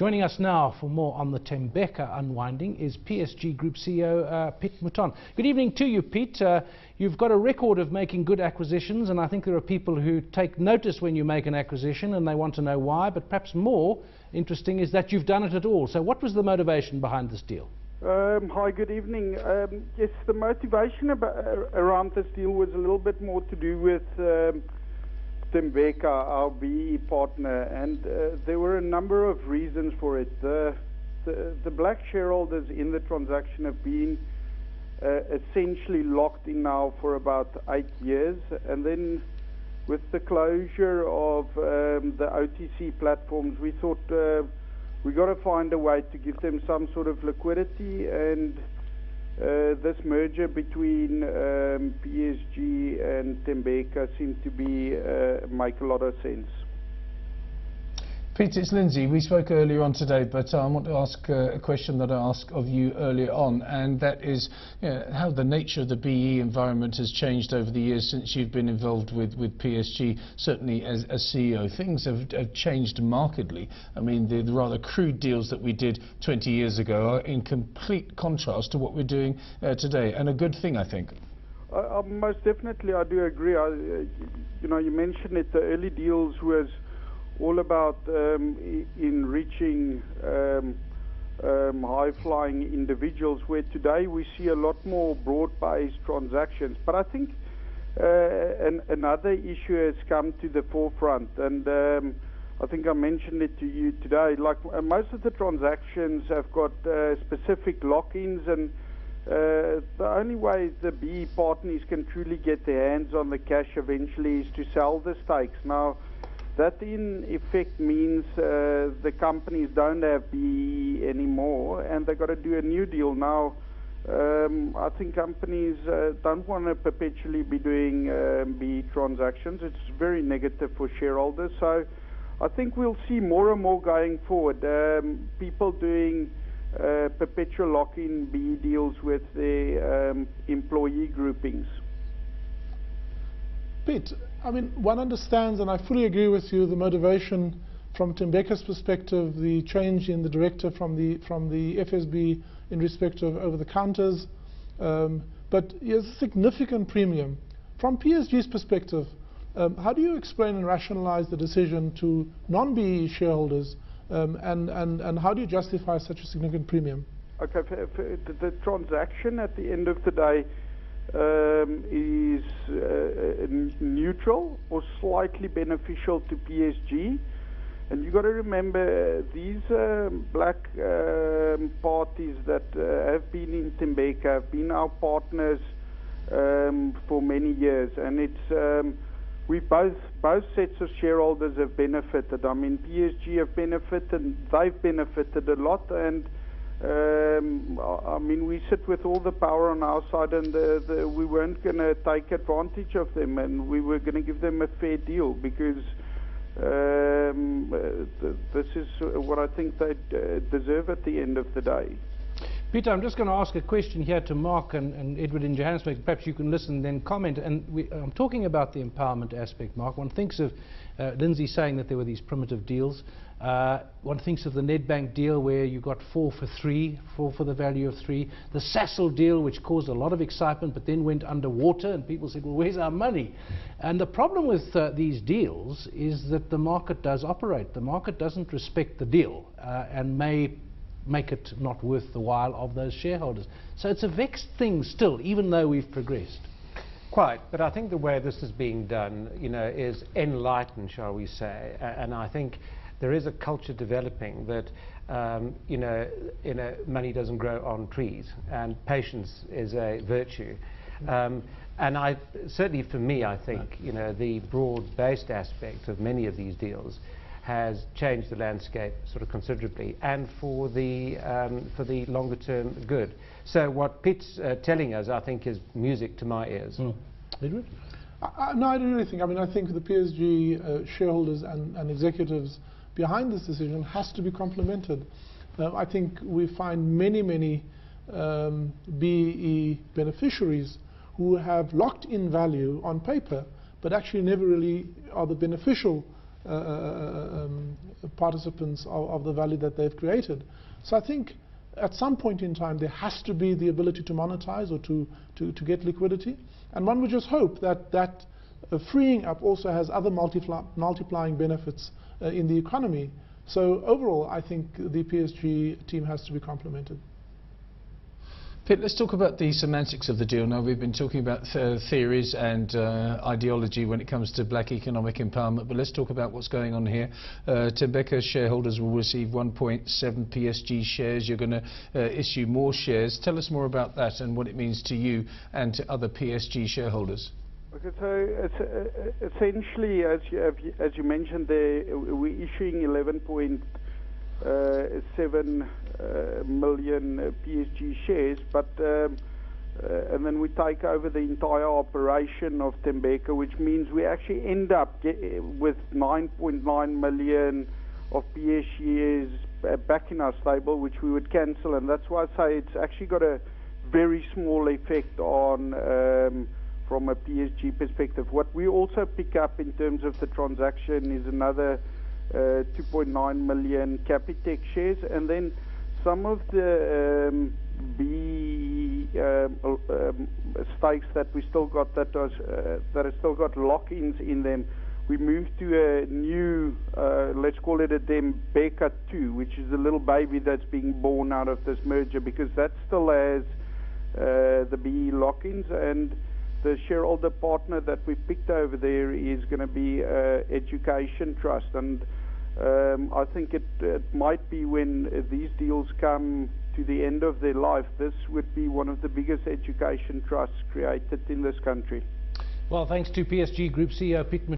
Joining us now for more on the Thembeka unwinding is PSG Group CEO Piet Mouton. Good evening to you, Piet. You've got a record of making good acquisitions, and I think there are people who take notice when you make an acquisition and they want to know why, but perhaps more interesting is that you've done it at all. So what was the motivation behind this deal? Hi, good evening. Yes, the motivation around this deal was a little bit more to do with Thembeka, our BE partner, and there were a number of reasons for it. The black shareholders in the transaction have been essentially locked in now for about 8 years, and then with the closure of the OTC platforms, we thought we got to find a way to give them some sort of liquidity, and this merger between PSG and Thembeka seemed to be make a lot of sense. Piet, it's Lindsay. We spoke earlier on today, but I want to ask a question that I asked of you earlier on, and that is how the nature of the BE environment has changed over the years since you've been involved with PSG. Certainly as CEO, things have changed markedly. I mean, the rather crude deals that we did 20 years ago are in complete contrast to what we're doing today, and a good thing, I think. Most definitely, I do agree. You mentioned it, the early deals was all about enriching high-flying individuals, where today we see a lot more broad-based transactions. But I think another issue has come to the forefront, and I think I mentioned it to you today. Like most of the transactions have got specific lock-ins, and the only way the BE partners can truly get their hands on the cash eventually is to sell the stakes. Now, that in effect means the companies don't have BE anymore, and they've got to do a new deal. Now, I think companies don't want to perpetually be doing BE transactions. It's very negative for shareholders. So I think we'll see more and more going forward, people doing perpetual lock-in BE deals with their employee groupings. Piet, I mean, one understands, and I fully agree with you, the motivation from Thembeka's perspective, the change in the director from the FSB in respect of over-the-counters, but there's a significant premium. From PSG's perspective, how do you explain and rationalize the decision to non-BE shareholders, and how do you justify such a significant premium? Okay, the transaction at the end of the day is neutral or slightly beneficial to PSG, and you got to remember these black parties that have been in Thembeka have been our partners for many years, and it's we both sets of shareholders have benefited. I mean, PSG have benefited, and they've benefited a lot, and I mean, we sit with all the power on our side, and we weren't going to take advantage of them, and we were going to give them a fair deal, because this is what I think they deserve at the end of the day. Peter, I'm just going to ask a question here to Mark and Edward in Johannesburg. Perhaps you can listen and then comment. And I'm talking about the empowerment aspect, Mark. One thinks of Lindsay saying that there were these primitive deals. One thinks of the Nedbank deal where you got 4 for 3, 4 for the value of 3. The Sasol deal, which caused a lot of excitement but then went underwater, and people said, well, where's our money? And the problem with these deals is that the market does operate. The market doesn't respect the deal and may make it not worth the while of those shareholders. So it's a vexed thing still, even though we've progressed. Quite, but I think the way this is being done, is enlightened, shall we say, and I think there is a culture developing that, money doesn't grow on trees, and patience is a virtue. And certainly for me, I think, the broad-based aspect of many of these deals has changed the landscape sort of considerably, and for the longer-term good. So what Piet's telling us, I think, is music to my ears. Edward? No, I don't really think. I mean, I think the PSG shareholders and executives behind this decision has to be complimented. I think we find many BE beneficiaries who have locked in value on paper, but actually never really are the beneficial participants of the value that they've created. So I think at some point in time there has to be the ability to monetize or to get liquidity, and one would just hope that freeing up also has other multiplying benefits in the economy. So overall, I think the PSG team has to be complimented. Piet, let's talk about the semantics of the deal. Now, we've been talking about theories and ideology when it comes to black economic empowerment, but let's talk about what's going on here. Thembeka shareholders will receive 1.7 PSG shares. You're going to issue more shares. Tell us more about that and what it means to you and to other PSG shareholders. Okay, so it's essentially, as you mentioned there, we're issuing 11.7 million PSG shares, but and then we take over the entire operation of Thembeka, which means we actually end up with 9.9 million of PS shares back in our stable, which we would cancel, and that's why I say it's actually got a very small effect on from a PSG perspective. What we also pick up in terms of the transaction is another 2.9 million Capitec shares, and then some of the stakes that we still got that have still got lock-ins in them. We moved to a new, let's call it a Thembeka 2, which is a little baby that's being born out of this merger, because that still has the BE lock-ins, and the shareholder partner that we picked over there is going to be Education Trust, and I think it might be, when these deals come to the end of their life, this would be one of the biggest education trusts created in this country. Well, thanks to PSG Group CEO Piet.